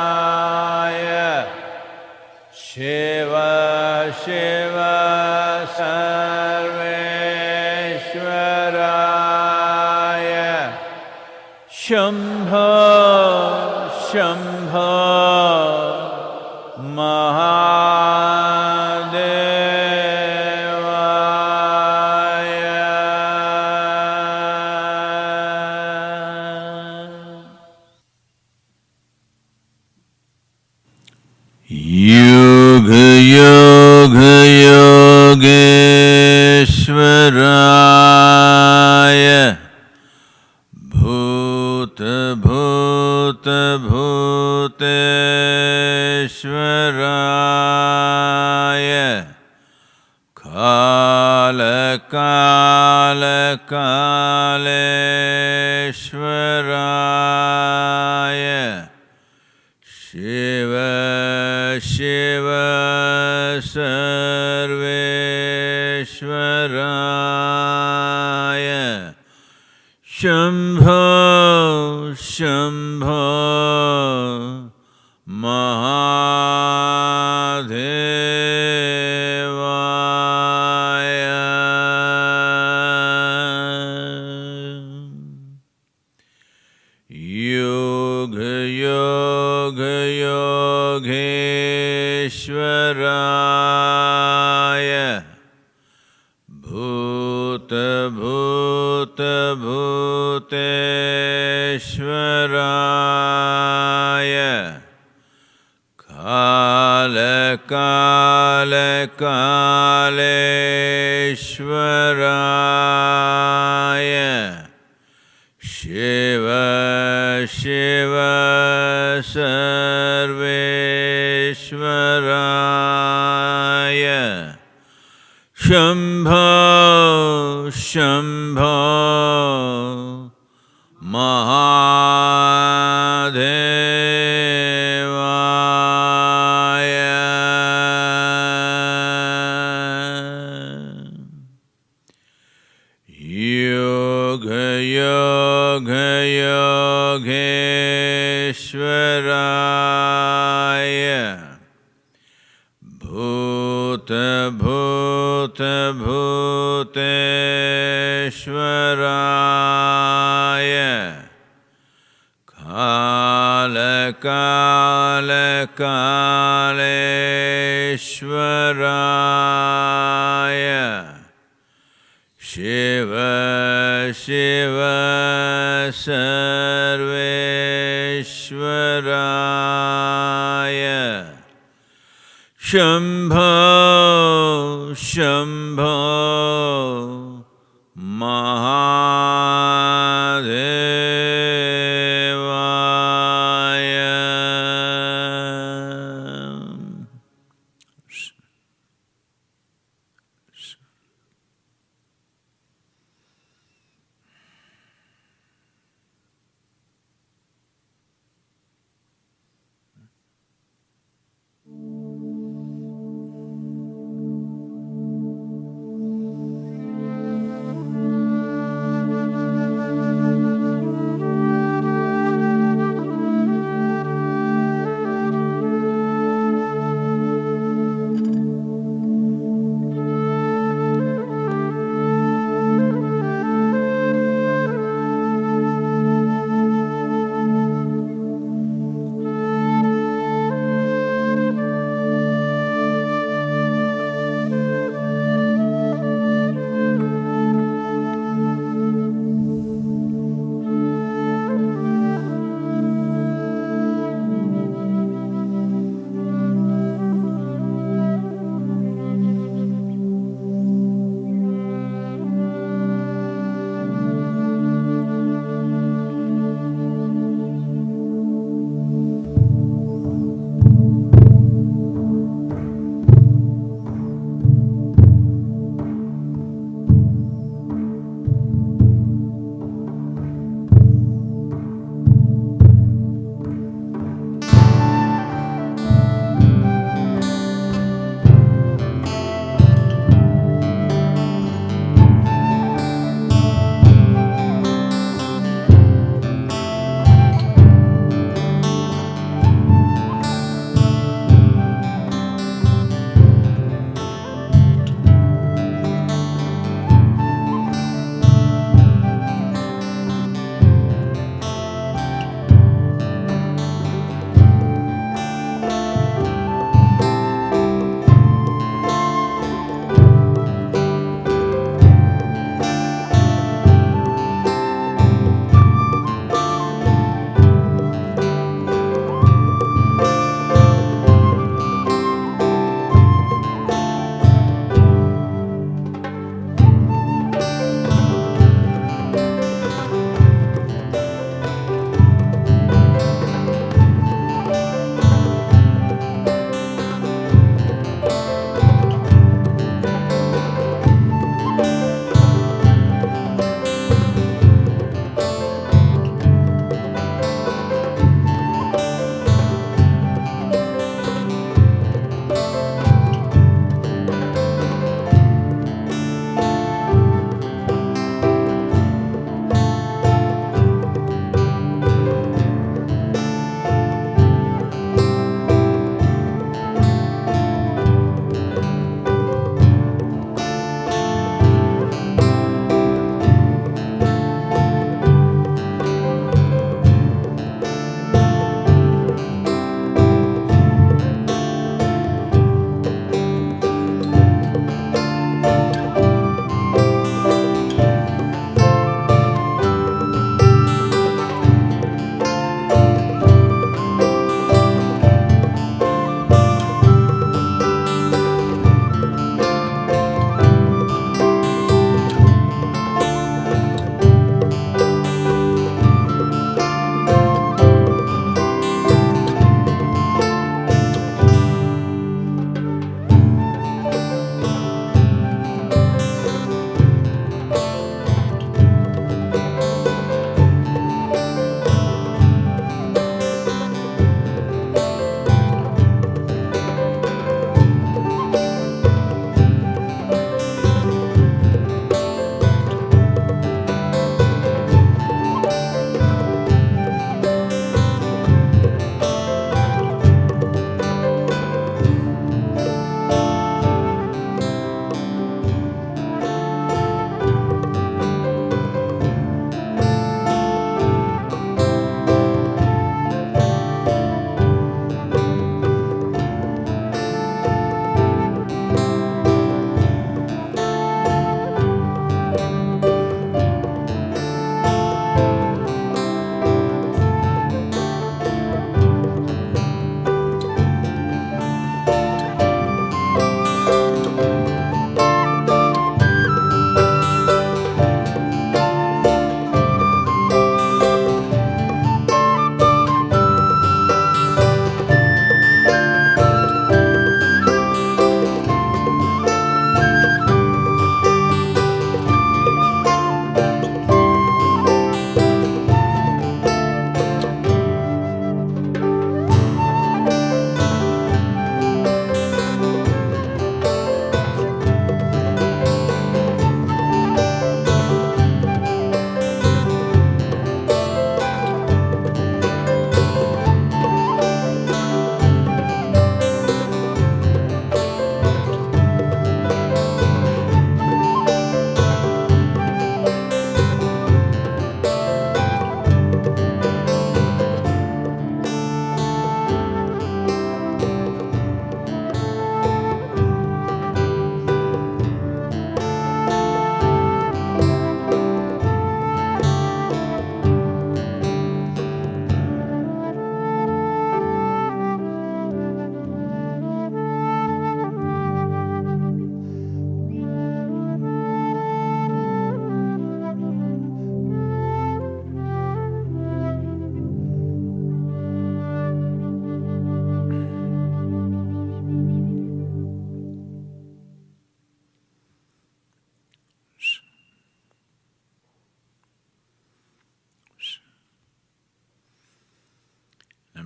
Kaleshwaraya Shiva Shiva Sarveshwaraya Shambho Shambho Yoga Yoga Yogeshwaraya Bhuta Bhuta Bhuteshwaraya Kala Kala Kaleshwaraya Shiva Shiva Sarveshwaraya Shambho Shambho Mahadevaya Yoga Yoga Yogeshwaraya Bhuta Bhuta Bhuteshwaraya Kala Kala Kaleshwaraya Shiva Shiva Sarveshwaraya Shambho Shambho Mahadevaya Yoga Yoga Yogeshwaraya Bhuta Bhuta Bhuteshwaraya Kala Kala Kaleshwaraya Shiva Shiva Sarveshwaraya Shambho Shambho Mahadevaya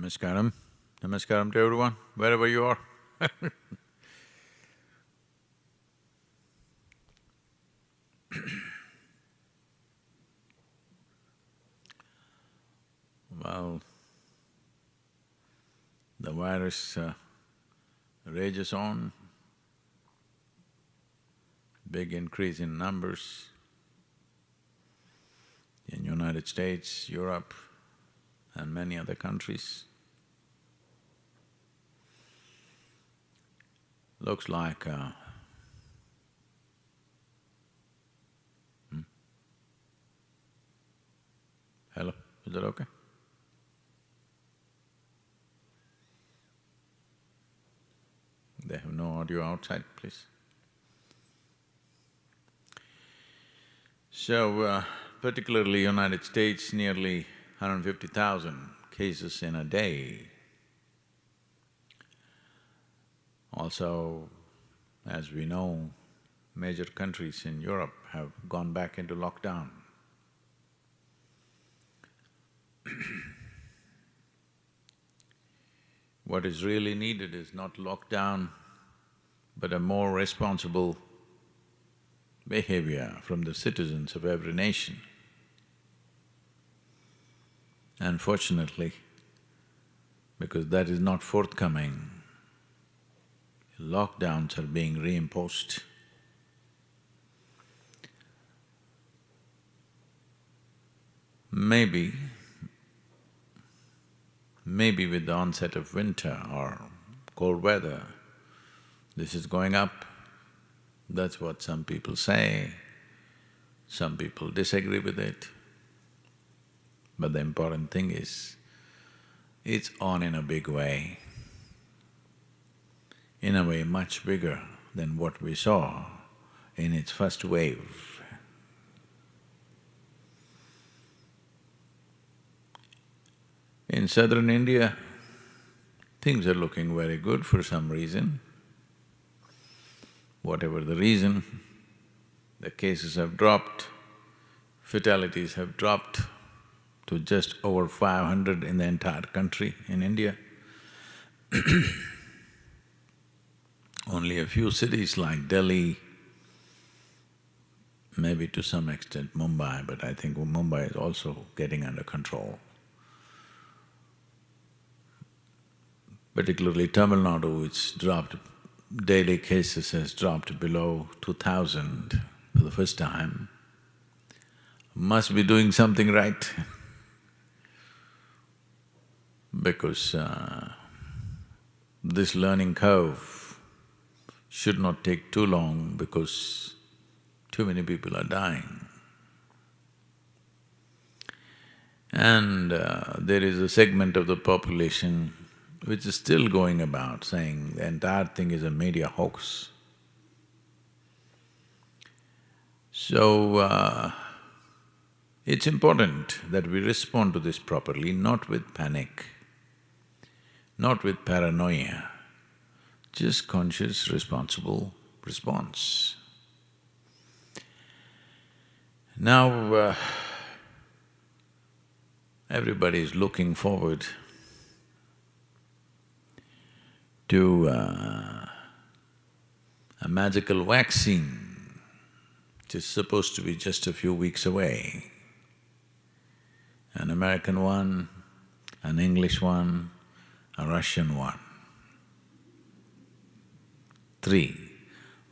Namaskaram. Namaskaram to everyone, wherever you are. Well, the virus rages on, big increase in numbers in United States, Europe and many other countries. Looks like Hello, is that okay? They have no audio outside, please. So, particularly United States, nearly 150,000 cases in a day. Also, as we know, major countries in Europe have gone back into lockdown. What is really needed is not lockdown, but a more responsible behavior from the citizens of every nation. Unfortunately, because that is not forthcoming, lockdowns are being reimposed. Maybe with the onset of winter or cold weather, this is going up. That's what some people say, some people disagree with it. But the important thing is, it's on in a big way, in a way much bigger than what we saw in its first wave. In southern India, things are looking very good for some reason. Whatever the reason, the cases have dropped, fatalities have dropped to just over 500 in the entire country in India. Only a few cities like Delhi, maybe to some extent Mumbai, but I think Mumbai is also getting under control. Particularly Tamil Nadu, which dropped, daily cases has dropped below 2,000 for the first time, must be doing something right because this learning curve should not take too long because too many people are dying. And there is a segment of the population which is still going about saying the entire thing is a media hoax. So, it's important that we respond to this properly, not with panic, not with paranoia, just conscious, responsible response. Now, everybody is looking forward to a magical vaccine, which is supposed to be just a few weeks away. An American one, an English one, a Russian one. 3,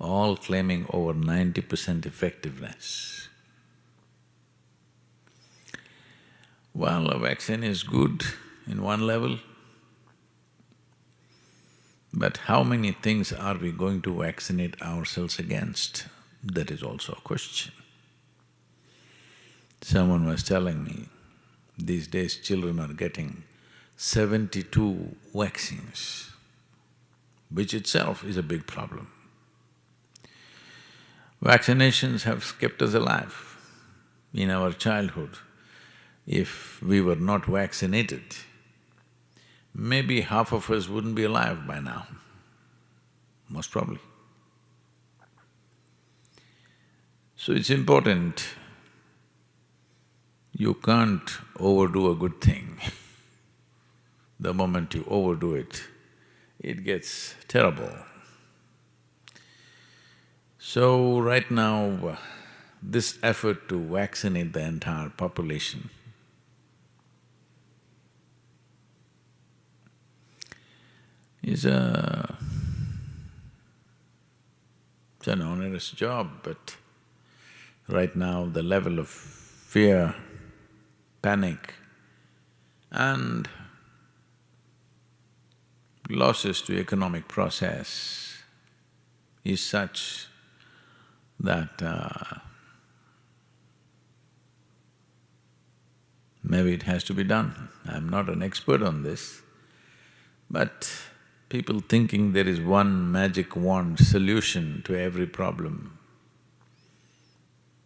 all claiming over 90% effectiveness. Well, a vaccine is good in one level, but how many things are we going to vaccinate ourselves against? That is also a question. Someone was telling me, these days children are getting 72 vaccines, which itself is a big problem. Vaccinations have kept us alive. In our childhood, if we were not vaccinated, maybe half of us wouldn't be alive by now, most probably. So it's important, you can't overdo a good thing. The moment you overdo it, it gets terrible. So right now, this effort to vaccinate the entire population is it's an onerous job, but right now the level of fear, panic and losses to economic process is such that maybe it has to be done. I'm not an expert on this, but people thinking there is one magic wand solution to every problem,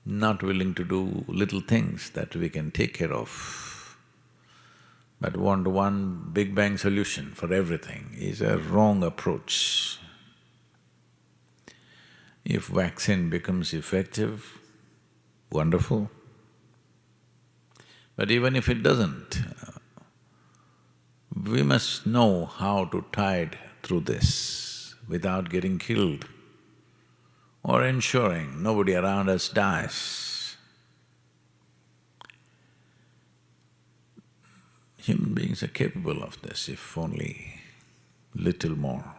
not willing to do little things that we can take care of, but want one big bang solution for everything is a wrong approach. If vaccine becomes effective, wonderful. But even if it doesn't, we must know how to tide through this without getting killed or ensuring nobody around us dies. Human beings are capable of this if only little more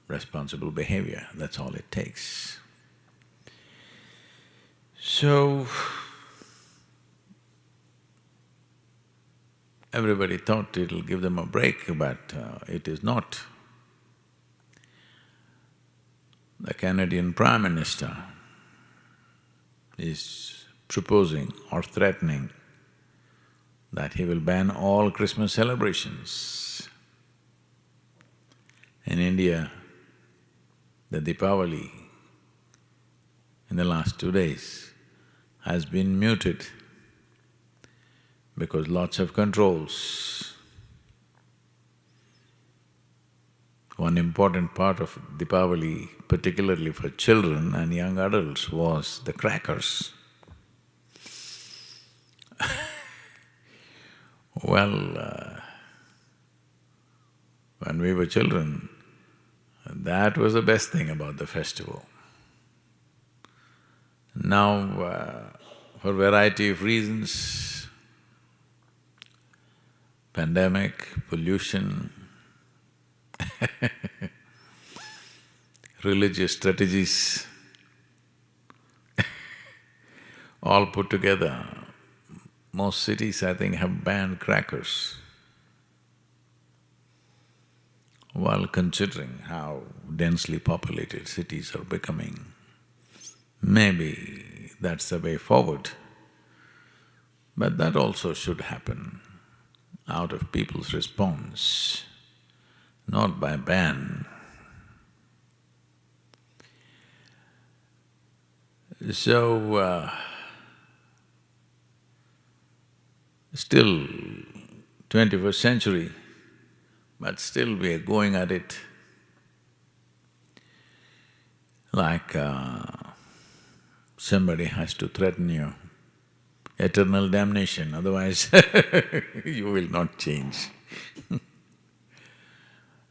responsible behavior, that's all it takes. So, everybody thought it'll give them a break, but it is not. The Canadian Prime Minister is proposing or threatening that he will ban all Christmas celebrations. In India, the Deepavali in the last 2 days has been muted because lots of controls. One important part of Deepavali, particularly for children and young adults, was the crackers. Well, when we were children, that was the best thing about the festival. Now, for variety of reasons, pandemic, pollution, religious strategies, all put together, most cities, I think, have banned crackers. While considering how densely populated cities are becoming, maybe that's the way forward. But that also should happen out of people's response, not by ban. So, still 21st century, but still we are going at it like somebody has to threaten you, eternal damnation, otherwise you will not change.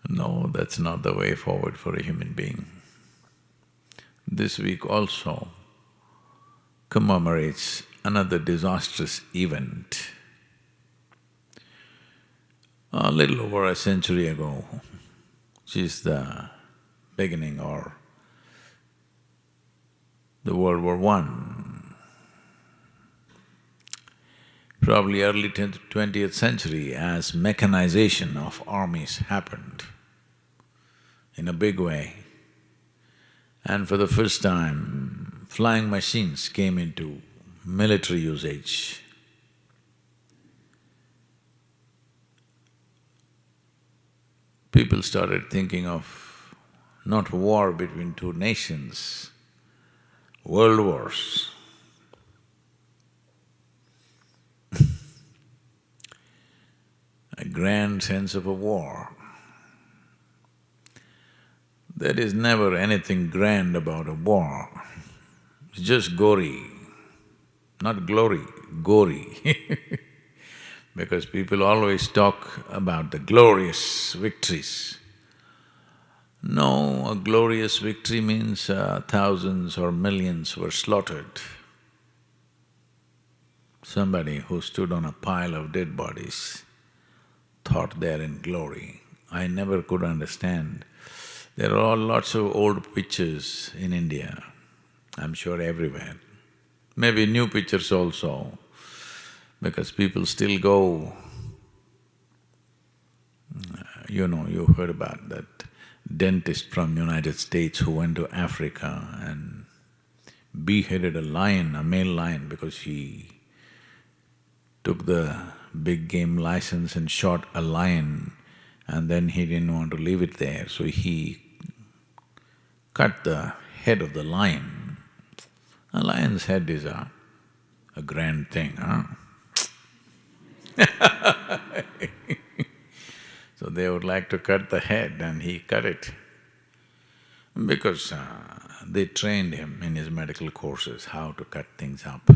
No, that's not the way forward for a human being. This week also commemorates another disastrous event. A little over a century ago, which is the beginning or the World War I. Probably early 20th century, as mechanization of armies happened in a big way, and for the first time, flying machines came into military usage. People started thinking of not war between two nations, world wars. A grand sense of a war. There is never anything grand about a war, it's just gory, not glory, gory. because people always talk about the glorious victories. No, a glorious victory means thousands or millions were slaughtered. Somebody who stood on a pile of dead bodies thought they're in glory. I never could understand. There are lots of old pictures in India, I'm sure everywhere. Maybe new pictures also, because people still go… you heard about that dentist from United States who went to Africa and beheaded a lion, a male lion, because he took the big game license and shot a lion, and then he didn't want to leave it there, so he cut the head of the lion. A lion's head is a grand thing, huh? So they would like to cut the head and he cut it because they trained him in his medical courses how to cut things up.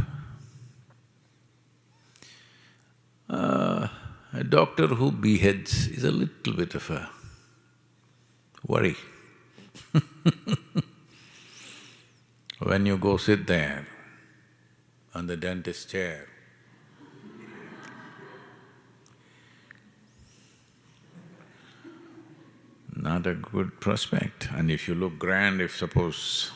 A doctor who beheads is a little bit of a worry. When you go sit there on the dentist chair, not a good prospect. And if you look grand, if suppose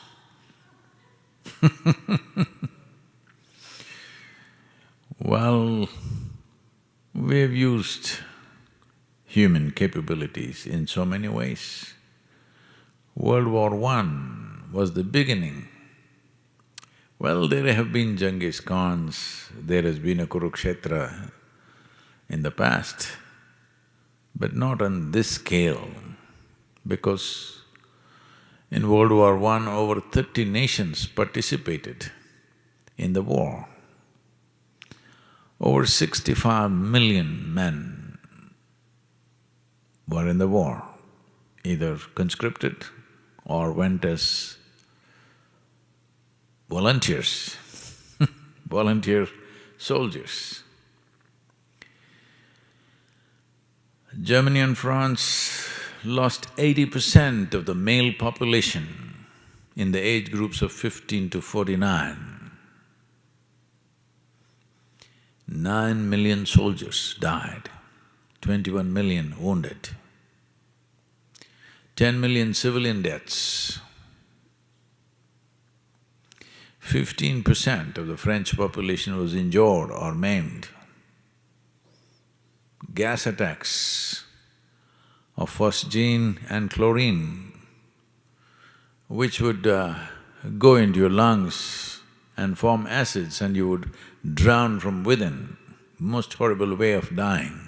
well, we've used human capabilities in so many ways. World War I was the beginning. Well, there have been Genghis Khans, there has been a Kurukshetra in the past, but not on this scale, because in World War I, over 30 nations participated in the war. Over 65 million men were in the war, either conscripted or went as volunteers, volunteer soldiers. Germany and France lost 80% of the male population in the age groups of 15 to 49. 9 million soldiers died, 21 million wounded, 10 million civilian deaths. 15% of the French population was injured or maimed. Gas attacks of phosgene and chlorine, which would go into your lungs and form acids and you would drown from within. Most horrible way of dying.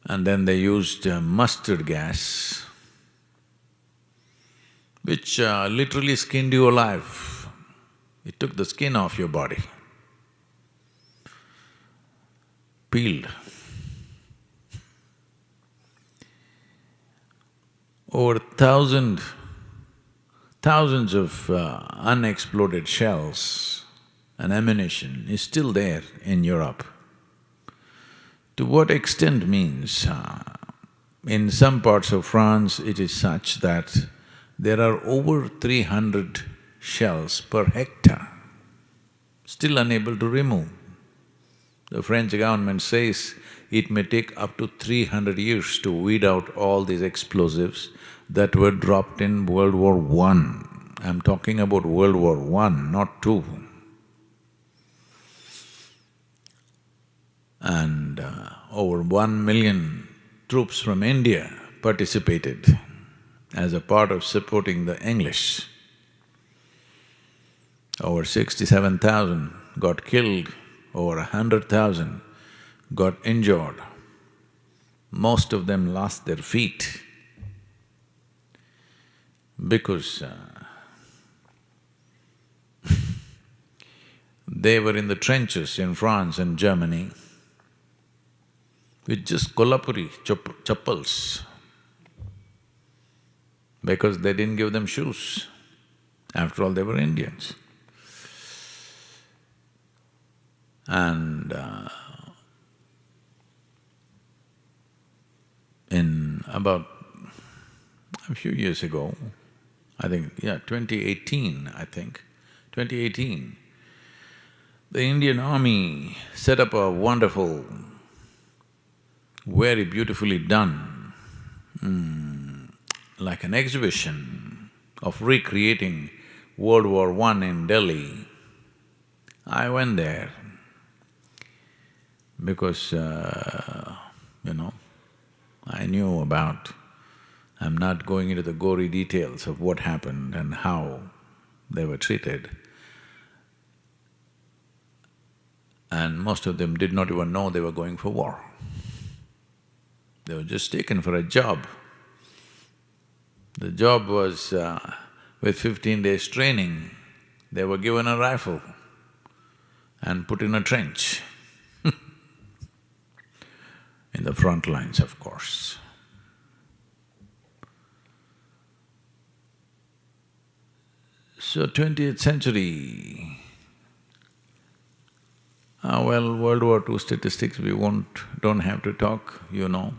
And then they used mustard gas, which literally skinned you alive. It took the skin off your body, peeled. Over thousands of unexploded shells and ammunition is still there in Europe. To what extent means, in some parts of France it is such that there are over 300 shells per hectare, still unable to remove. The French government says it may take up to 300 years to weed out all these explosives that were dropped in World War I. I'm talking about World War I, not II. And over 1 million troops from India participated as a part of supporting the English. Over 67,000 got killed, over 100,000 got injured. Most of them lost their feet because they were in the trenches in France and Germany with just Kolhapuri chappals, because they didn't give them shoes. After all, they were Indians. And in about a few years ago, I think, yeah, 2018, I think, 2018, the Indian Army set up a wonderful, very beautifully done, like an exhibition of recreating World War I in Delhi. I went there because, I knew about… I'm not going into the gory details of what happened and how they were treated. And most of them did not even know they were going for war. They were just taken for a job. The job was, with 15 days training, they were given a rifle and put in a trench in the front lines, of course. So 20th century, well, World War II statistics we don't have to talk, you know.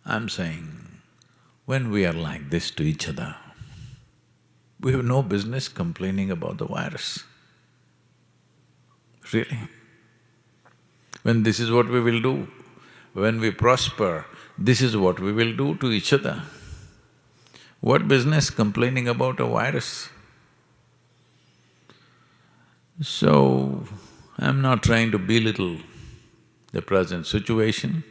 I'm saying, when we are like this to each other, we have no business complaining about the virus. Really. When this is what we will do, when we prosper, this is what we will do to each other. What business complaining about a virus? So, I'm not trying to belittle the present situation,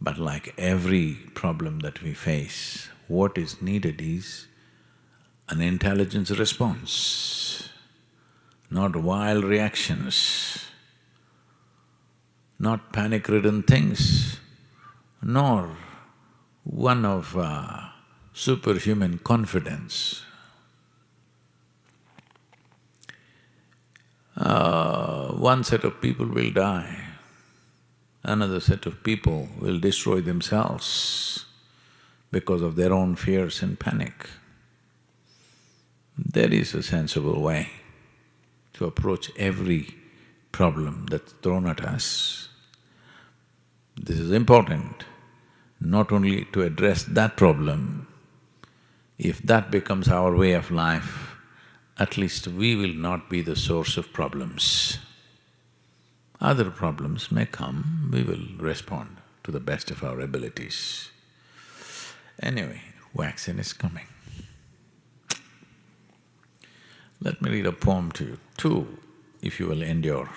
but like every problem that we face, what is needed is an intelligence response, not wild reactions, not panic-ridden things, nor one of superhuman confidence. One set of people will die, another set of people will destroy themselves because of their own fears and panic. There is a sensible way to approach every problem that's thrown at us. This is important, not only to address that problem. If that becomes our way of life, at least we will not be the source of problems. Other problems may come, we will respond to the best of our abilities. Anyway, vaccine is coming. Let me read a poem to you, two, if you will endure.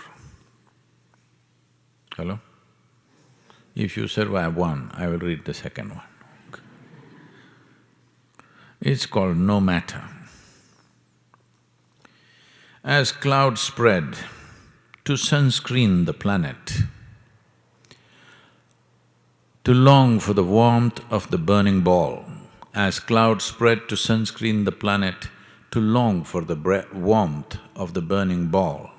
Hello? If you survive one, I will read the second one. It's called No Matter. As clouds spread to sunscreen the planet, to long for the warmth of the burning ball, as clouds spread to sunscreen the planet, to long for the warmth of the burning ball.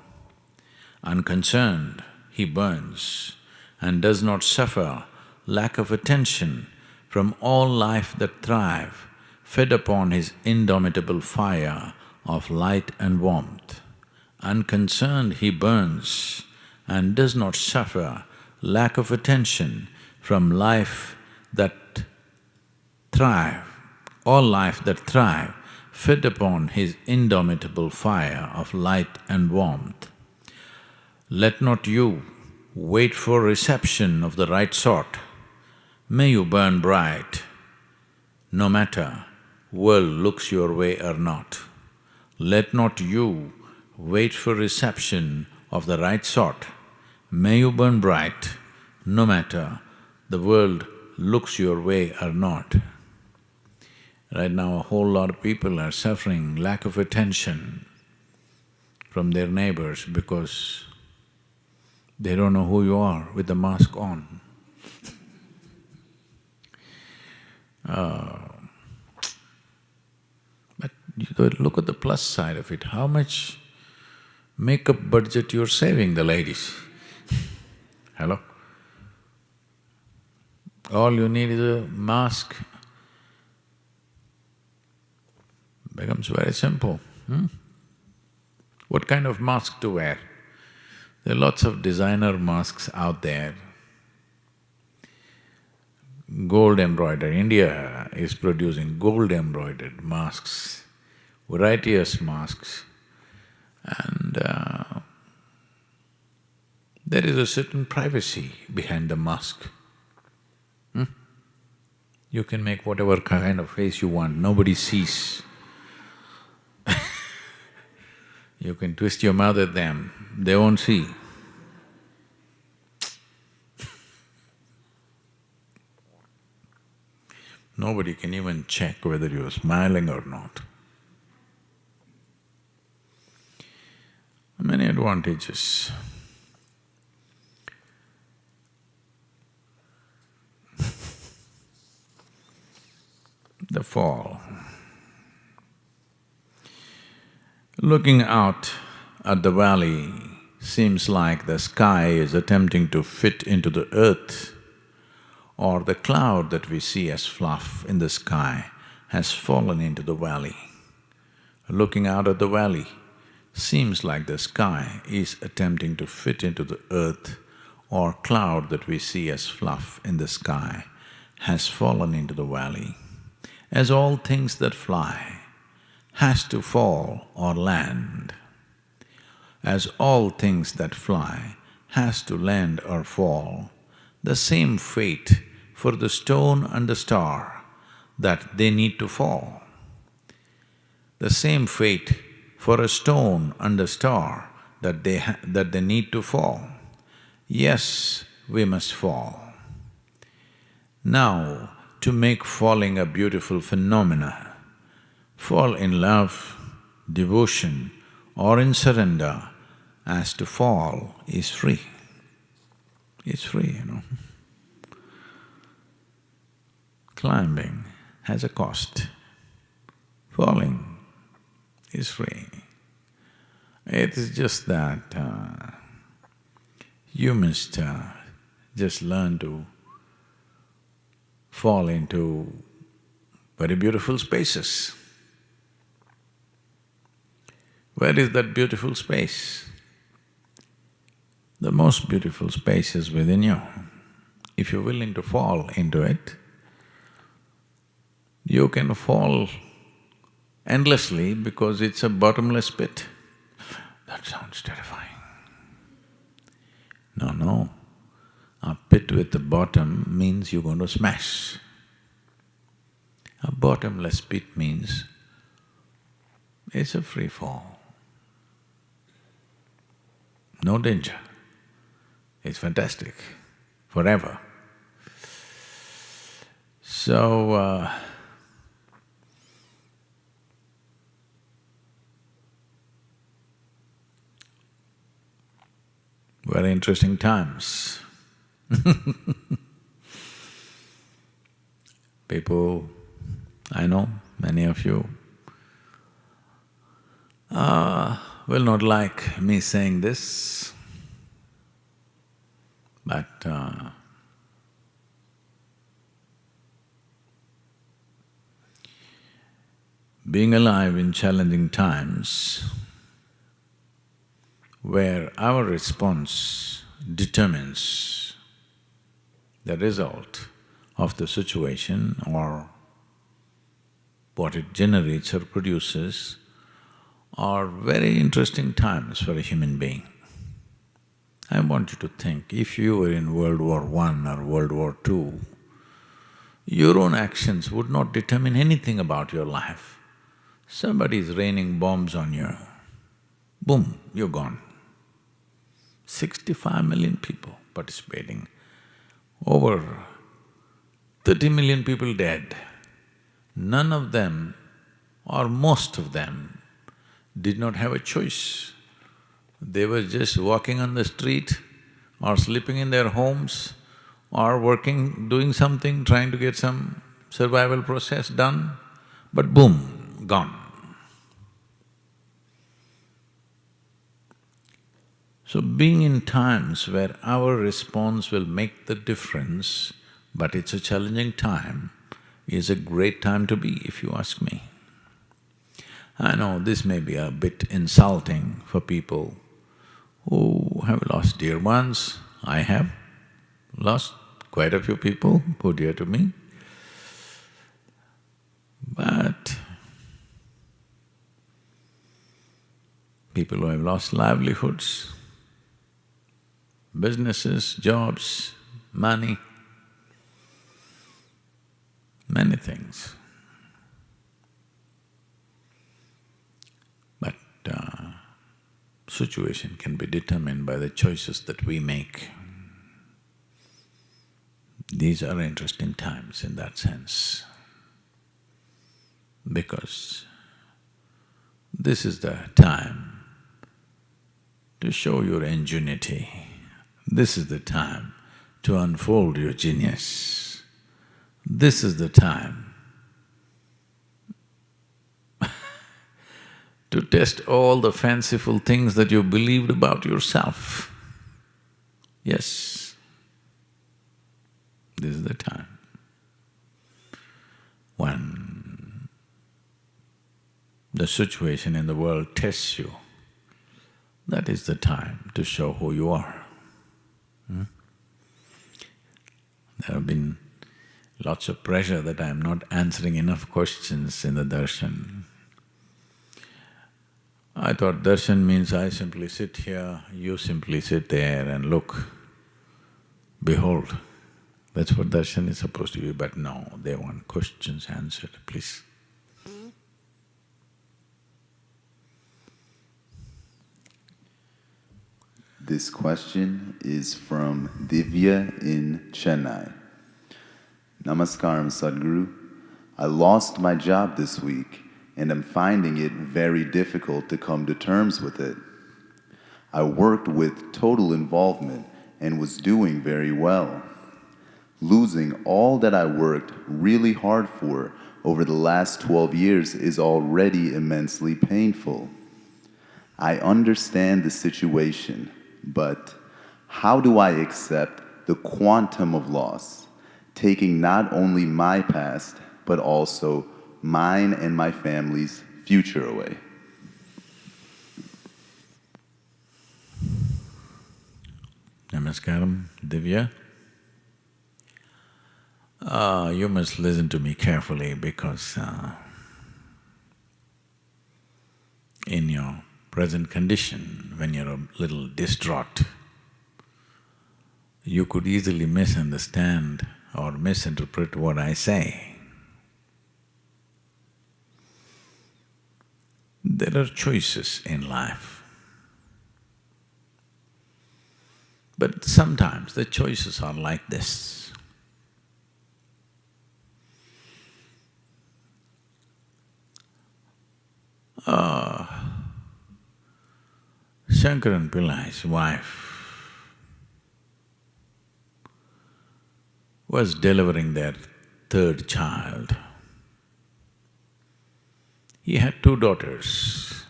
Unconcerned, he burns and does not suffer lack of attention from all life that thrive, fed upon his indomitable fire of light and warmth. Unconcerned, he burns and does not suffer lack of attention from life that thrive, all life that thrive, fed upon his indomitable fire of light and warmth. Let not you wait for reception of the right sort. May you burn bright, no matter world looks your way or not. Let not you wait for reception of the right sort. May you burn bright, no matter the world looks your way or not. Right now, a whole lot of people are suffering lack of attention from their neighbors because they don't know who you are with the mask on. But you look at the plus side of it, how much makeup budget you're saving, the ladies. Hello? All you need is a mask. becomes very simple. What kind of mask to wear? There are lots of designer masks out there. Gold embroidered, India is producing gold embroidered masks, various masks, and there is a certain privacy behind the mask. You can make whatever kind of face you want, nobody sees. You can twist your mouth at them, they won't see. Nobody can even check whether you're smiling or not. Many advantages. The fall. Looking out at the valley seems like the sky is attempting to fit into the earth, or the cloud that we see as fluff in the sky has fallen into the valley. Looking out at the valley seems like the sky is attempting to fit into the earth, or cloud that we see as fluff in the sky has fallen into the valley. As all things that fly has to fall or land, as all things that fly has to land or fall, the same fate for the stone and the star that they need to fall. The same fate for a stone and a star that they need to fall. Yes, we must fall. Now, to make falling a beautiful phenomena, fall in love, devotion or in surrender as to fall is free. It's free, Climbing has a cost, falling is free. It is just that you must just learn to fall into very beautiful spaces. Where is that beautiful space? The most beautiful space is within you. If you're willing to fall into it, you can fall endlessly because it's a bottomless pit. That sounds terrifying. No. A pit with a bottom means you're going to smash. A bottomless pit means it's a free fall. No danger. It's fantastic, forever. So, very interesting times. People, I know, many of you will not like me saying this, but being alive in challenging times where our response determines the result of the situation or what it generates or produces are very interesting times for a human being. I want you to think, if you were in World War I or World War II, your own actions would not determine anything about your life. Somebody is raining bombs on you, boom, you're gone. 65 million people participating, over 30 million people dead. None of them, or most of them, did not have a choice. They were just walking on the street or sleeping in their homes or working, doing something, trying to get some survival process done, but boom, gone. So being in times where our response will make the difference, but it's a challenging time, is a great time to be, if you ask me. I know this may be a bit insulting for people who have lost dear ones. I have lost quite a few people who are dear to me. But people who have lost livelihoods, businesses, jobs, money, many things. But situation can be determined by the choices that we make. These are interesting times in that sense, because this is the time to show your ingenuity. This is the time to unfold your genius. This is the time to test all the fanciful things that you believed about yourself. Yes, this is the time when the situation in the world tests you. That is the time to show who you are. There have been lots of pressure that I am not answering enough questions in the darshan. I thought darshan means I simply sit here, you simply sit there and look, behold. That's what darshan is supposed to be, but no, they want questions answered, please. This question is from Divya in Chennai. Namaskaram, Sadhguru. I lost my job this week and am finding it very difficult to come to terms with it. I worked with total involvement and was doing very well. Losing all that I worked really hard for over the last 12 years is already immensely painful. I understand the situation, but how do I accept the quantum of loss, taking not only my past, but also mine and my family's future away? Namaskaram, Divya. You must listen to me carefully, because in your present condition, when you're a little distraught, you could easily misunderstand or misinterpret what I say. There are choices in life, but sometimes the choices are like this. Shankaran Pillai's wife was delivering their third child. He had 2 daughters.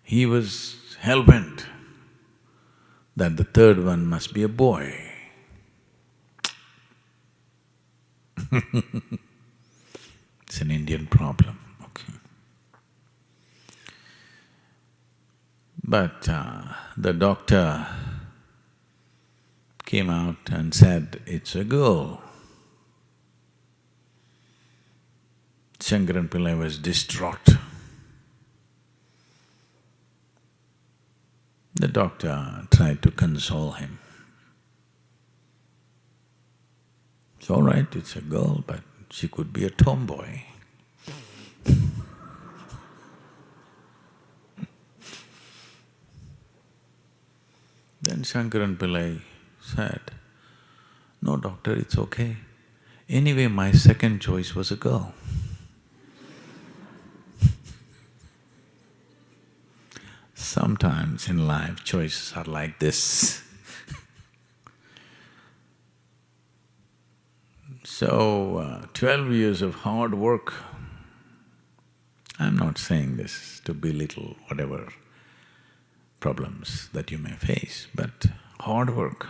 He was hell-bent that the third one must be a boy. It's an Indian problem, okay. But the doctor came out and said, it's a girl. Shankaran Pillai was distraught. The doctor tried to console him. It's all right, it's a girl, but she could be a tomboy. Then Shankaran Pillai said, no doctor, it's okay. Anyway, my second choice was a girl. Sometimes in life, choices are like this. So, 12 years of hard work, I'm not saying this to belittle whatever problems that you may face, but hard work.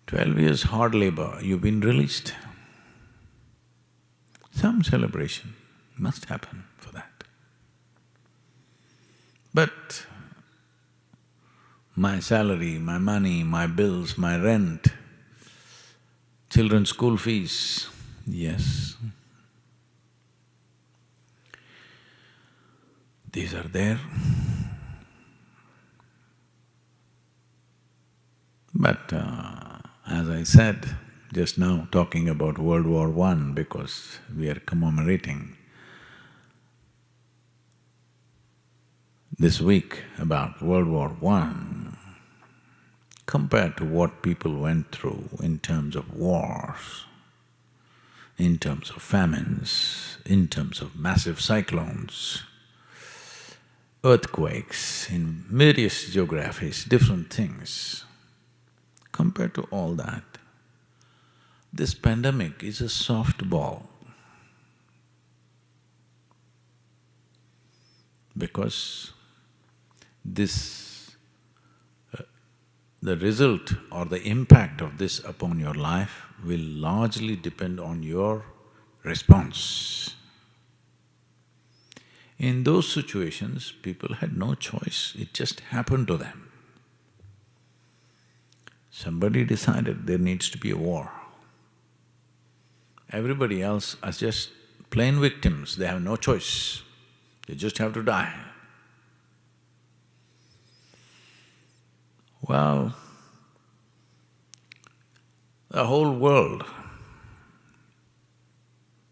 12 years hard labor, you've been released. Some celebration, must happen for that. But my salary, my money, my bills, my rent, children's school fees, yes, these are there. But as I said just now, talking about World War I, because we are commemorating this week about World War I, compared to what people went through in terms of wars, in terms of famines, in terms of massive cyclones, earthquakes in various geographies, different things. Compared to all that, this pandemic is a softball, because the result or the impact of this upon your life will largely depend on your response. In those situations, people had no choice, it just happened to them. Somebody decided there needs to be a war. Everybody else are just plain victims, they have no choice, they just have to die. Well, the whole world,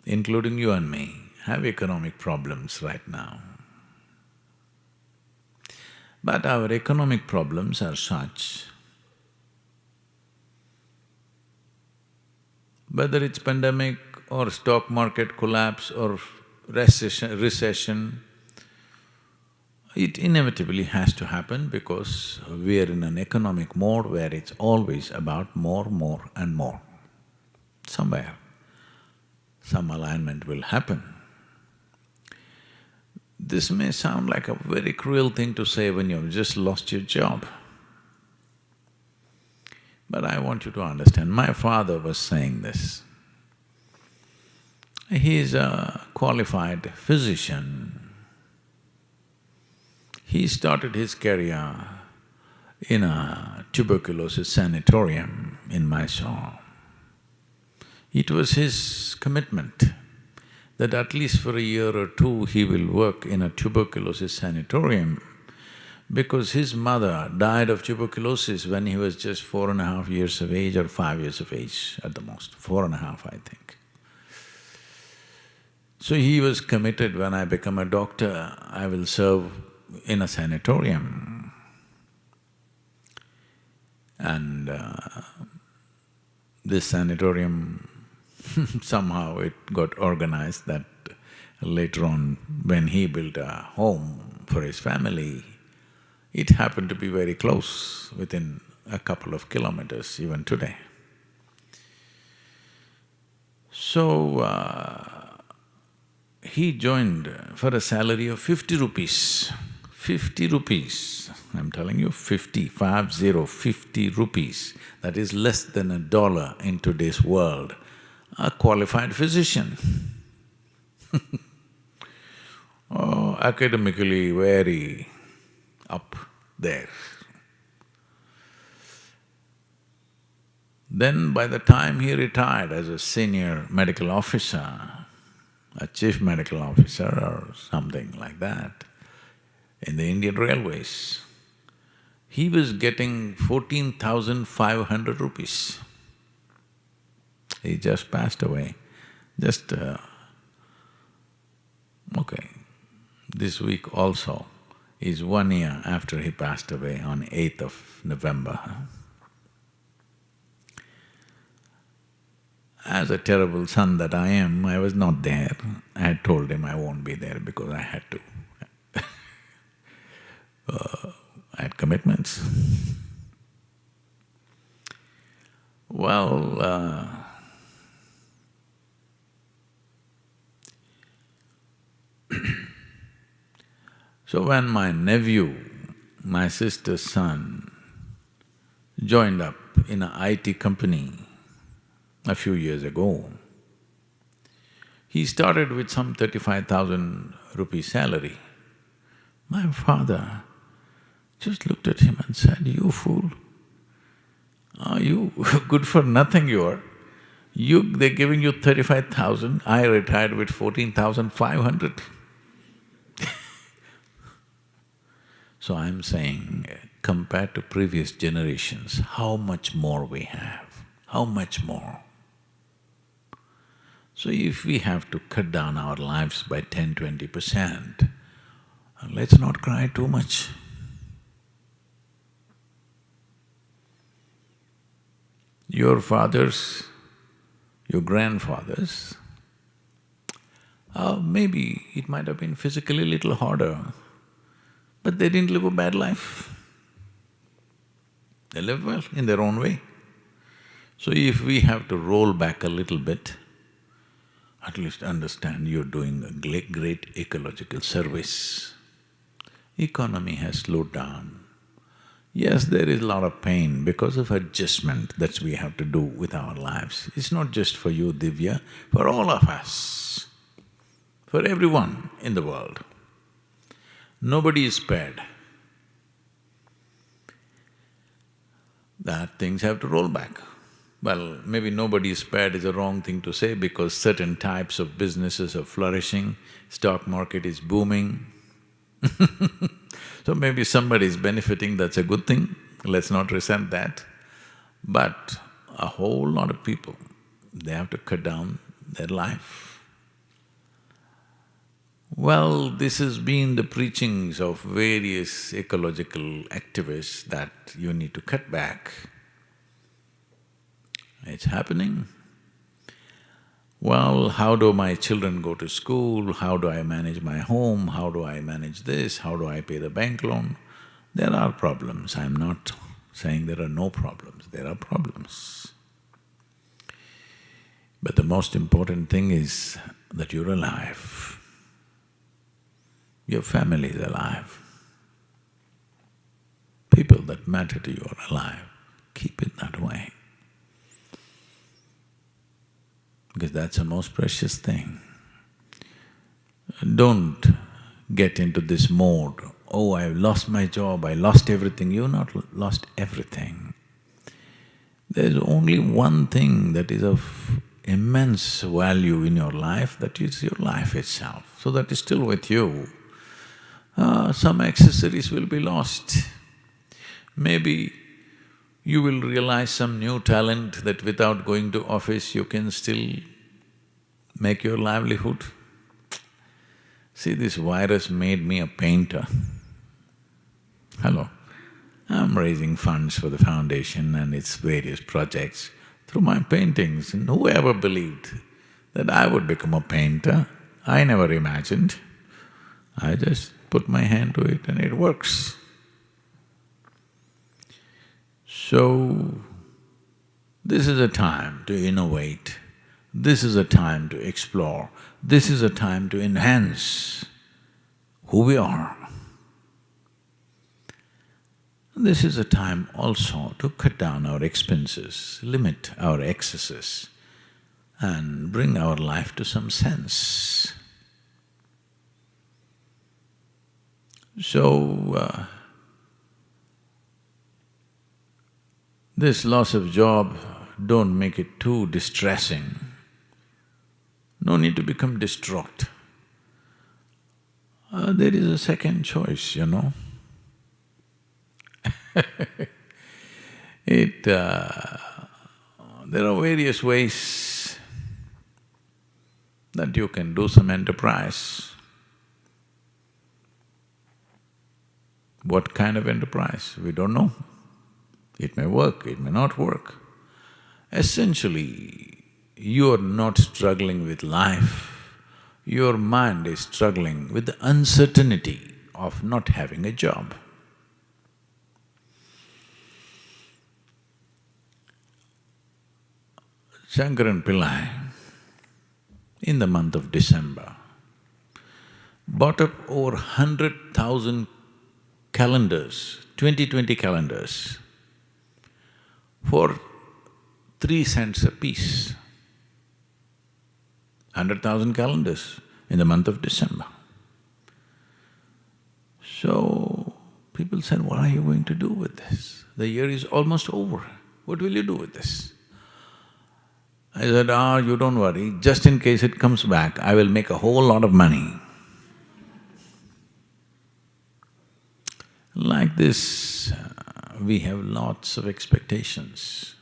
including you and me, have economic problems right now. But our economic problems are such, whether it's pandemic or stock market collapse or recession, it inevitably has to happen because we are in an economic mode where it's always about more and more. Somewhere, some alignment will happen. This may sound like a very cruel thing to say when you've just lost your job. But I want you to understand, my father was saying this. He is a qualified physician. He started his career in a tuberculosis sanatorium in Mysore. It was his commitment that at least for a year or two he will work in a tuberculosis sanatorium, because his mother died of tuberculosis when he was just 4.5 years of age or 5 years of age at the most, 4.5 I think. So he was committed, when I become a doctor, I will serve in a sanatorium. And this sanatorium somehow it got organized that later on when he built a home for his family, it happened to be very close, within a couple of kilometers even today. So, he joined for a salary of 50 rupees. 50 rupees, I'm telling you, 50 rupees. That is less than $1 in today's world. A qualified physician. Oh, academically very up there. Then by the time he retired as a senior medical officer, a chief medical officer or something like that, in the Indian Railways, he was getting 14,500 rupees. He just passed away, okay, this week also is 1 year after he passed away on 8th of November. As a terrible son that I am, I was not there. I had told him I won't be there because I had to. I had commitments. Well, so when my nephew, my sister's son, joined up in an IT company a few years ago, He started with some 35,000 rupee salary. My father just looked at him and said, "You fool, are you good for nothing you are? They're giving you 35,000, I retired with 14,500. So I'm saying, compared to previous generations, how much more we have, how much more. So if we have to cut down our lives by 10–20%, let's not cry too much. Your fathers, your grandfathers, maybe it might have been physically a little harder, but they didn't live a bad life. They lived well in their own way. So if we have to roll back a little bit, at least understand you're doing a great ecological service. Economy has slowed down. Yes, there is a lot of pain because of adjustment that we have to do with our lives. It's not just for you, Divya, for all of us, for everyone in the world. Nobody is spared. That things have to roll back. Well, maybe nobody is spared is a wrong thing to say because certain types of businesses are flourishing, stock market is booming. So maybe somebody is benefiting, that's a good thing, let's not resent that. But a whole lot of people, they have to cut down their life. Well, this has been the preachings of various ecological activists that you need to cut back. It's happening. Well, how do my children go to school? How do I manage my home? How do I manage this? How do I pay the bank loan? There are problems. I'm not saying there are no problems, there are problems. But the most important thing is that you're alive. Your family is alive. People that matter to you are alive. Keep it that way. Because that's the most precious thing. Don't get into this mode, oh, I've lost my job, I lost everything. You've not lost everything. There's only one thing that is of immense value in your life, that is your life itself. So that is still with you. Some accessories will be lost. Maybe you will realize some new talent that without going to office you can still make your livelihood. See, this virus made me a painter. Hello. I'm raising funds for the foundation and its various projects through my paintings, and whoever believed that I would become a painter, I never imagined. I just put my hand to it and it works. So, this is a time to innovate, this is a time to explore, this is a time to enhance who we are. This is a time also to cut down our expenses, limit our excesses and bring our life to some sense. So, this loss of job, don't make it too distressing. No need to become distraught. There is a second choice, you know. There are various ways that you can do some enterprise. What kind of enterprise? We don't know. It may work, it may not work. Essentially, you're not struggling with life, your mind is struggling with the uncertainty of not having a job. Shankaran Pillai, in the month of December, bought up over 100,000 calendars, 2020 calendars, for 3 cents a piece. 100,000 calendars in the month of December. So, people said, what are you going to do with this? The year is almost over. What will you do with this? I said, you don't worry, just in case it comes back, I will make a whole lot of money. Like this, we have lots of expectations.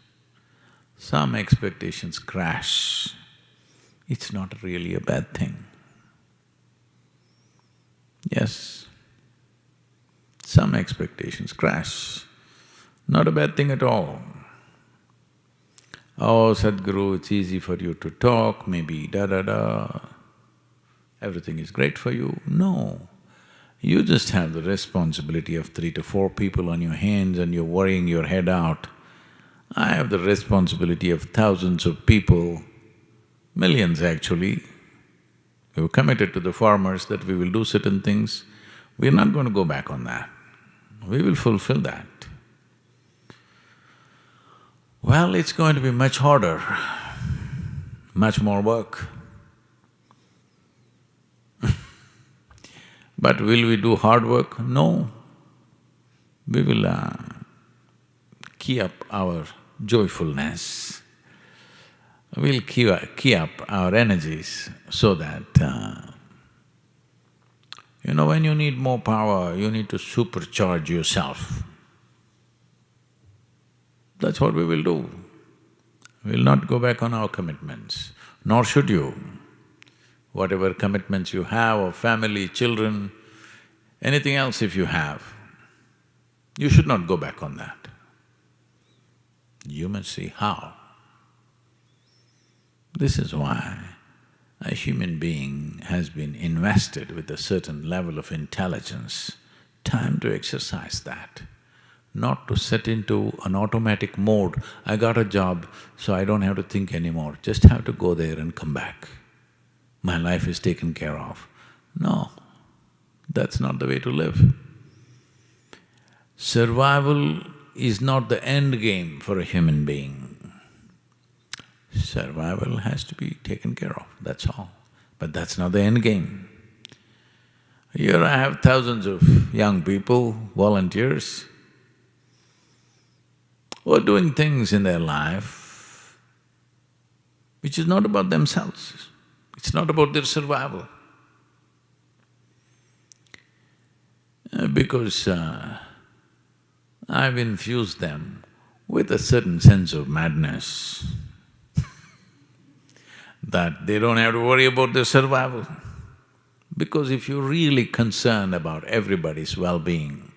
Some expectations crash. It's not really a bad thing. Yes, some expectations crash. Not a bad thing at all. Oh, Sadhguru, it's easy for you to talk, maybe da-da-da, everything is great for you. No, you just have the responsibility of 3 to 4 people on your hands and you're worrying your head out. I have the responsibility of thousands of people, millions actually. We've committed to the farmers that we will do certain things. We're not going to go back on that. We will fulfill that. Well, it's going to be much harder, much more work. But will we do hard work? No. We will key up our joyfulness. We'll key up our energies so that, when you need more power, you need to supercharge yourself. That's what we will do. We'll not go back on our commitments, nor should you. Whatever commitments you have of family, children, anything else if you have, you should not go back on that. You must see how. This is why a human being has been invested with a certain level of intelligence. Time to exercise that. Not to set into an automatic mode, I got a job, so I don't have to think anymore, just have to go there and come back. My life is taken care of. No, that's not the way to live. Survival is not the end game for a human being. Survival has to be taken care of, that's all. But that's not the end game. Here I have thousands of young people, volunteers, who are doing things in their life which is not about themselves, it's not about their survival. Because I've infused them with a certain sense of madness that they don't have to worry about their survival. Because if you're really concerned about everybody's well-being,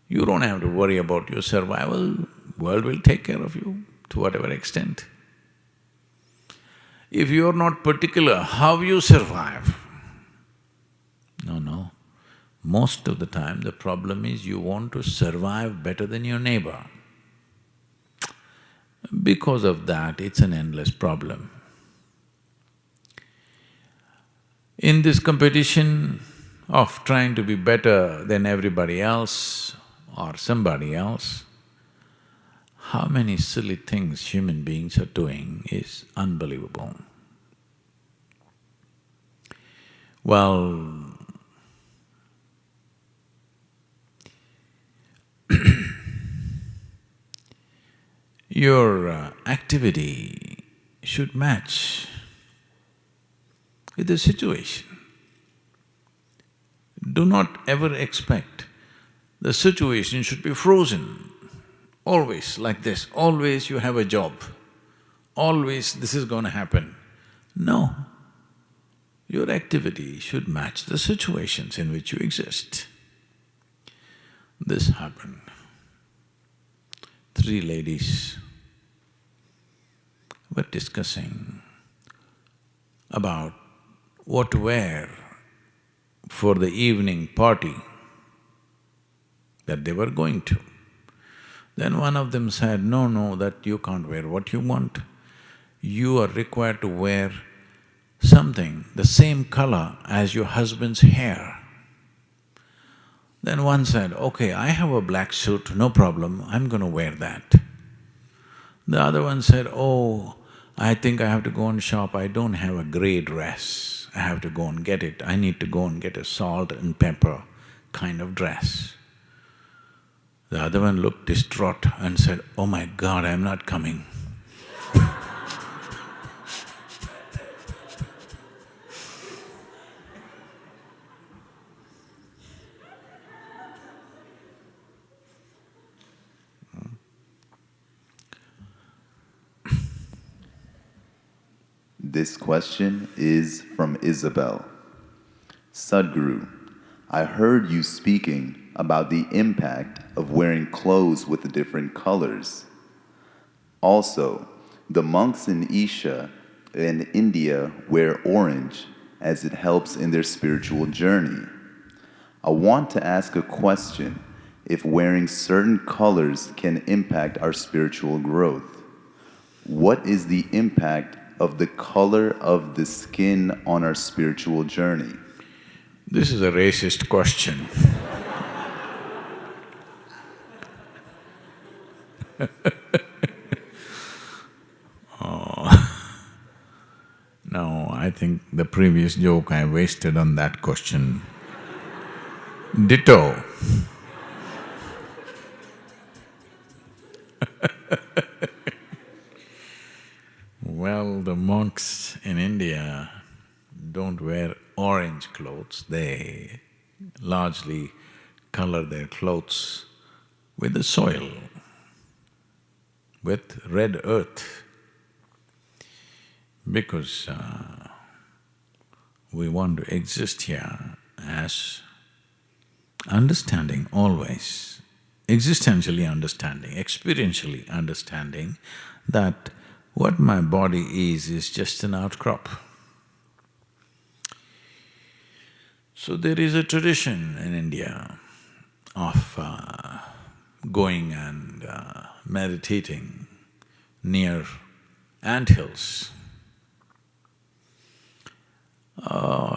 you don't have to worry about your survival, world will take care of you to whatever extent. If you're not particular how you survive, no. Most of the time the problem is you want to survive better than your neighbor. Because of that, it's an endless problem. In this competition of trying to be better than everybody else or somebody else, how many silly things human beings are doing is unbelievable. Well, your activity should match with the situation. Do not ever expect the situation should be frozen, always like this, always you have a job, always this is going to happen. No, your activity should match the situations in which you exist. This happened. 3 ladies were discussing about what to wear for the evening party that they were going to. Then one of them said, no, that you can't wear what you want. You are required to wear something the same color as your husband's hair. Then one said, okay, I have a black suit, no problem, I'm going to wear that. The other one said, oh, I think I have to go and shop, I don't have a grey dress, I have to go and get it, I need to go and get a salt and pepper kind of dress. The other one looked distraught and said, "Oh my God, I'm not coming." This question is from Isabel. Sadhguru, I heard you speaking about the impact of wearing clothes with different colors. Also, the monks in Isha and India wear orange as it helps in their spiritual journey. I want to ask a question if wearing certain colors can impact our spiritual growth. What is the impact of the color of the skin on our spiritual journey? This is a racist question. No, I think the previous joke I wasted on that question. Ditto. Well, the monks in India don't wear orange clothes, they largely color their clothes with the soil, with red earth, because we want to exist here as understanding always, existentially understanding, experientially understanding that what my body is just an outcrop. So there is a tradition in India of going and meditating near anthills.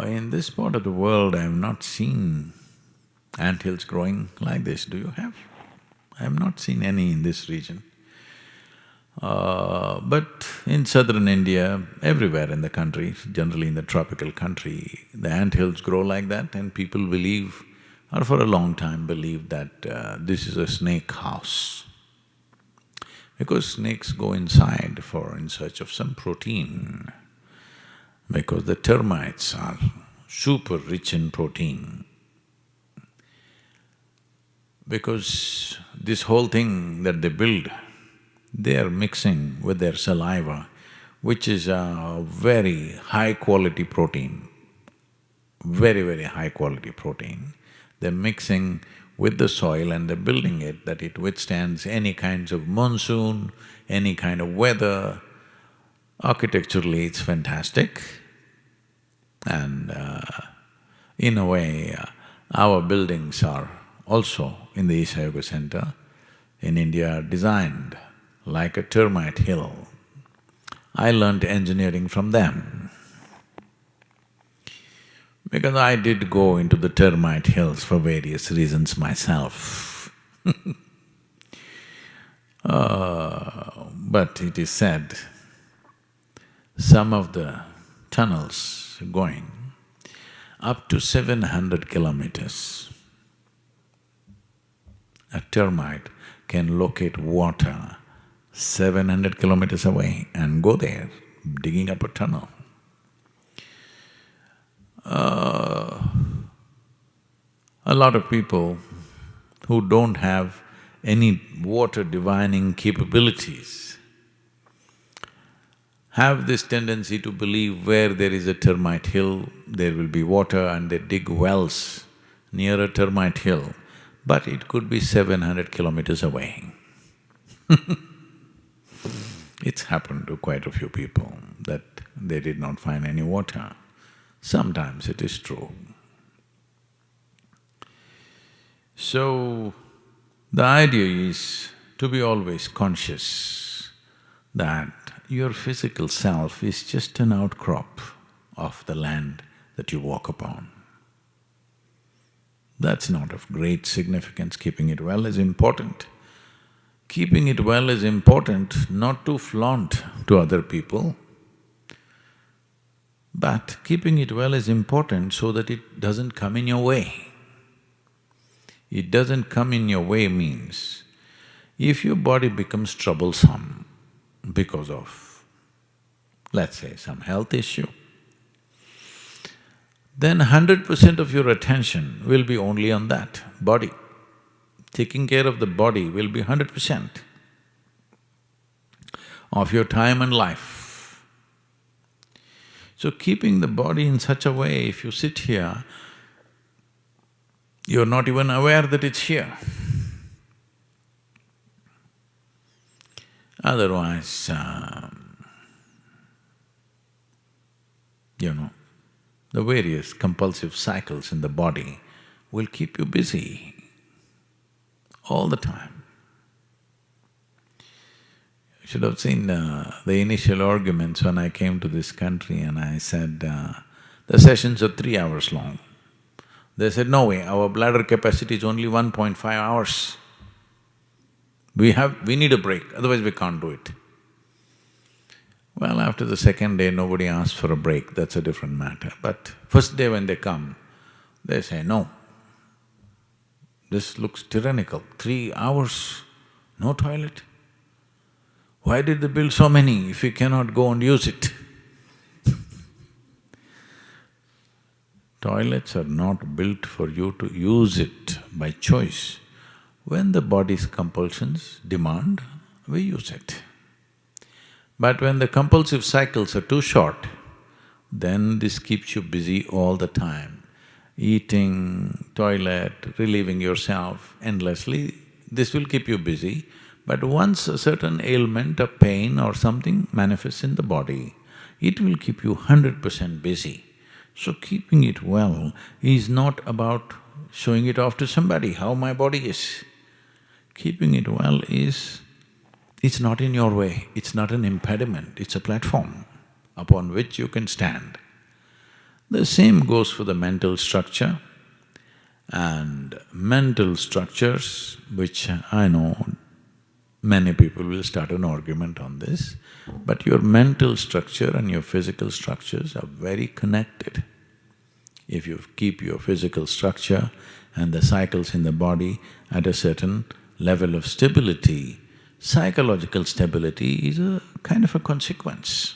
In this part of the world, I have not seen anthills growing like this. Do you have? I have not seen any in this region. But in southern India, everywhere in the country, generally in the tropical country, the anthills grow like that, and people believe, or for a long time believed that this is a snake house. Because snakes go inside in search of some protein, because the termites are super rich in protein. Because this whole thing that they build, they are mixing with their saliva, which is a very high-quality protein, very, very high-quality protein. They're mixing with the soil and they're building it that it withstands any kinds of monsoon, any kind of weather. Architecturally, it's fantastic. And in a way, our buildings are also in the Isha Yoga Center in India are designed like a termite hill. I learnt engineering from them, because I did go into the termite hills for various reasons myself. But it is said, some of the tunnels going up to 700 kilometers, a termite can locate water 700 kilometers away and go there, digging up a tunnel. A lot of people who don't have any water divining capabilities have this tendency to believe where there is a termite hill, there will be water, and they dig wells near a termite hill, but it could be 700 kilometers away. It's happened to quite a few people that they did not find any water. Sometimes it is true. So, the idea is to be always conscious that your physical self is just an outcrop of the land that you walk upon. That's not of great significance. Keeping it well is important, Keeping it well is important, not to flaunt to other people, but keeping it well is important so that it doesn't come in your way. It doesn't come in your way means, if your body becomes troublesome because of, let's say, some health issue, then 100% of your attention will be only on that body. Taking care of the body will be 100% of your time and life. So keeping the body in such a way, if you sit here, you're not even aware that it's here. Otherwise, the various compulsive cycles in the body will keep you busy all the time. You should have seen the initial arguments when I came to this country and I said, the sessions are 3 hours long. They said, no way, our bladder capacity is only 1.5 hours. We need a break, otherwise we can't do it. Well, after the second day, nobody asked for a break, that's a different matter. But first day when they come, they say, no, this looks tyrannical, 3 hours, no toilet. Why did they build so many if we cannot go and use it? Toilets are not built for you to use it by choice. When the body's compulsions demand, we use it. But when the compulsive cycles are too short, then this keeps you busy all the time. Eating, toilet, relieving yourself endlessly, this will keep you busy. But once a certain ailment or pain or something manifests in the body, it will keep you 100% busy. So keeping it well is not about showing it off to somebody, how my body is. Keeping it well is, it's not in your way, it's not an impediment, it's a platform upon which you can stand. The same goes for the mental structure, and mental structures, which I know many people will start an argument on this, but your mental structure and your physical structures are very connected. If you keep your physical structure and the cycles in the body at a certain level of stability, psychological stability is a kind of a consequence.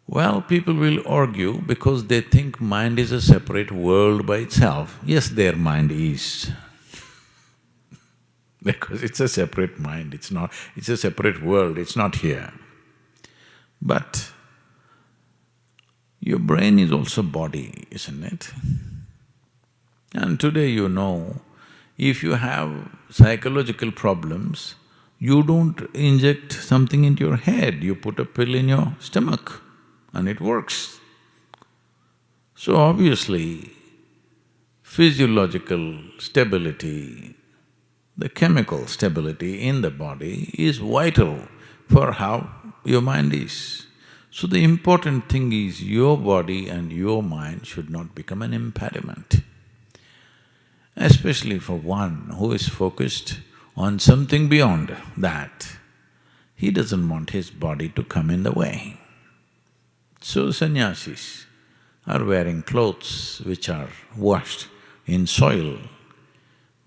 Well, people will argue because they think mind is a separate world by itself. Yes, their mind is because it's a separate mind, it's a separate world, it's not here. But your brain is also body, isn't it? And today if you have psychological problems, you don't inject something into your head, you put a pill in your stomach and it works. So obviously, physiological stability, the chemical stability in the body is vital for how your mind is. So the important thing is your body and your mind should not become an impediment. Especially for one who is focused on something beyond that, he doesn't want his body to come in the way. So sannyasis are wearing clothes which are washed in soil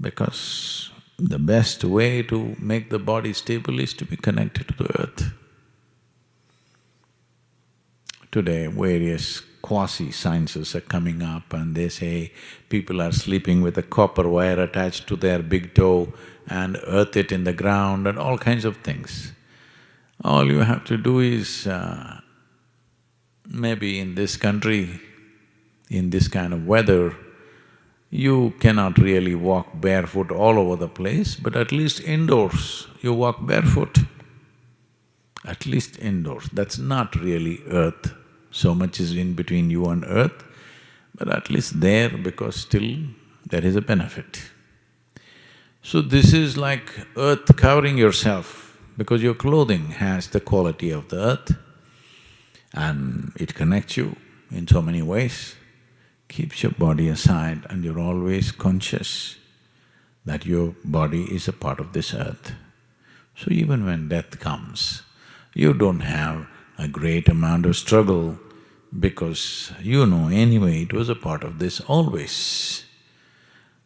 because the best way to make the body stable is to be connected to the earth. Today, various quasi-sciences are coming up and they say people are sleeping with a copper wire attached to their big toe and earth it in the ground and all kinds of things. All you have to do is, maybe in this country, in this kind of weather, you cannot really walk barefoot all over the place, but at least indoors you walk barefoot. At least indoors, that's not really earth. So much is in between you and earth, but at least there because still there is a benefit. So this is like earth covering yourself because your clothing has the quality of the earth and it connects you in so many ways, keeps your body aside and you're always conscious that your body is a part of this earth. So even when death comes, you don't have a great amount of struggle because you know anyway it was a part of this always.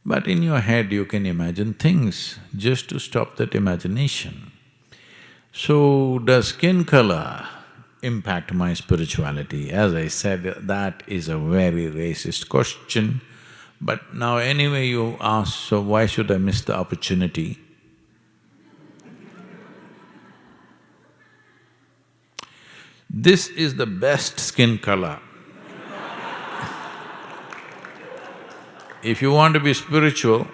But in your head you can imagine things just to stop that imagination. So, does skin color impact my spirituality? As I said, that is a very racist question. But now anyway you ask, so why should I miss the opportunity? This is the best skin color. If you want to be spiritual,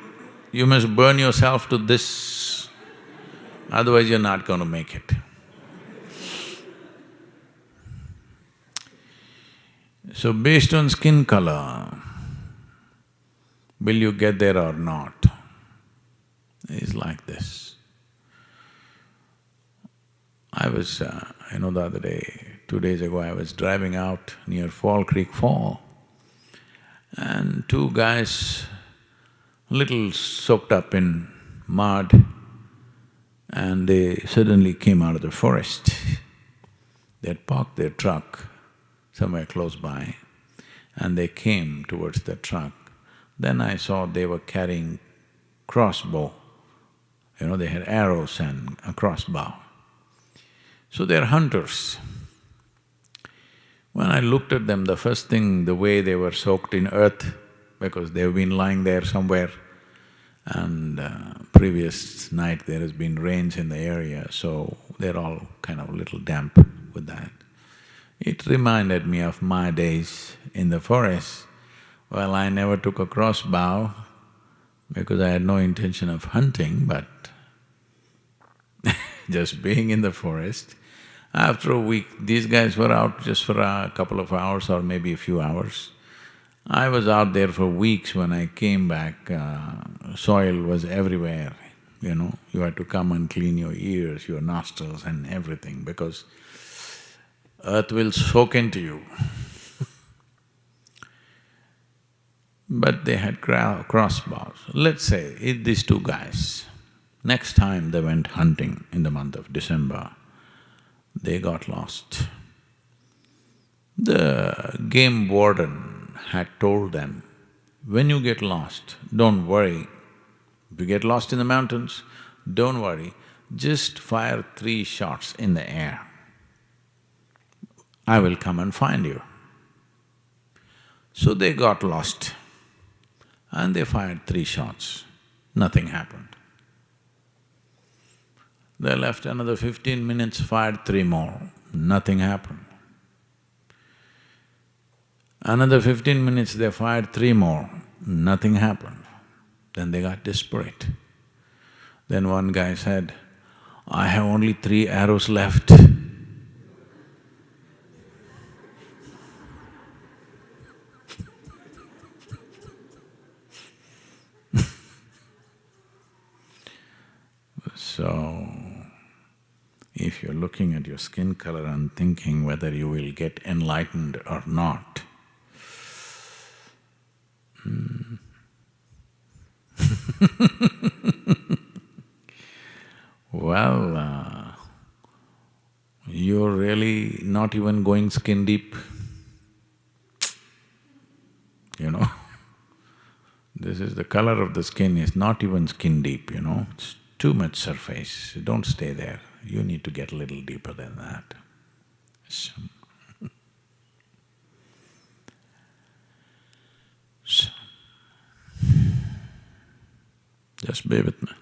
you must burn yourself to this, otherwise you're not going to make it. So based on skin color, will you get there or not? It's like this. I was, the other day, 2 days ago, I was driving out near Fall Creek Fall, and two guys, little soaked up in mud, and they suddenly came out of the forest. They had parked their truck somewhere close by, and they came towards the truck. Then I saw they were carrying crossbow, they had arrows and a crossbow. So they're hunters. When I looked at them, the first thing, the way they were soaked in earth, because they've been lying there somewhere, and previous night there has been rains in the area, so they're all kind of a little damp with that. It reminded me of my days in the forest. Well, I never took a crossbow because I had no intention of hunting, but just being in the forest. After a week, these guys were out just for a couple of hours or maybe a few hours. I was out there for weeks. When I came back, soil was everywhere, You had to come and clean your ears, your nostrils and everything because earth will soak into you. But they had crossbows. Let's say, these two guys, next time they went hunting in the month of December, they got lost. The game warden had told them, when you get lost, don't worry. If you get lost in the mountains, don't worry, just fire 3 shots in the air. I will come and find you. So they got lost and they fired 3 shots, nothing happened. They left another 15 minutes, fired 3 more, nothing happened. Another 15 minutes, they fired 3 more, nothing happened. Then they got desperate. Then one guy said, I have only 3 arrows left. So, if you're looking at your skin color and thinking whether you will get enlightened or not, well, you're really not even going skin deep, This is the color of the skin is not even skin deep, It's too much surface, don't stay there. You need to get a little deeper than that. So, just be with me.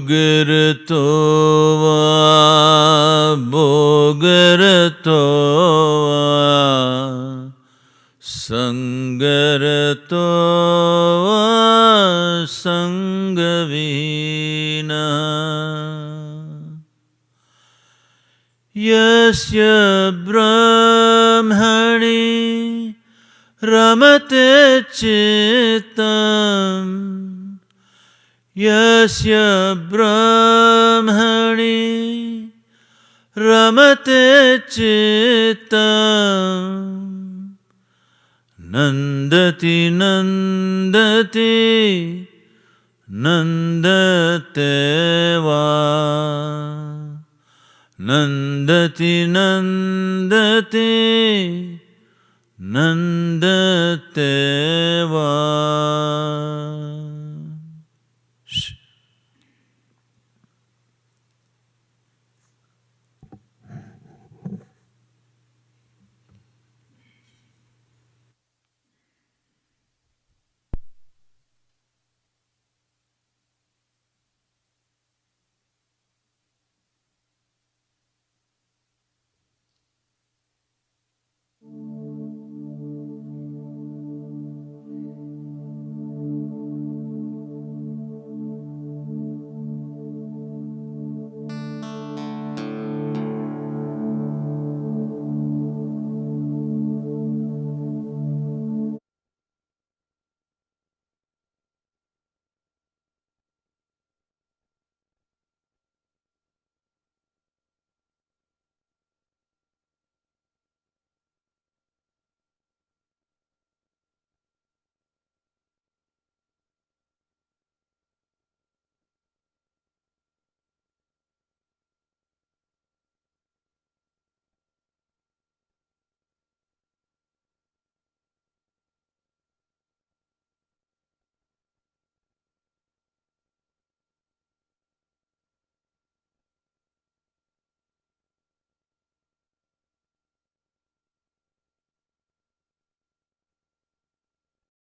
Yogarato va bhogarato va sangarato va sangavina yasya brahmani ramate chitam yasya brahmani ramate chitam nandati nandati nandate va nandati nandati nandate va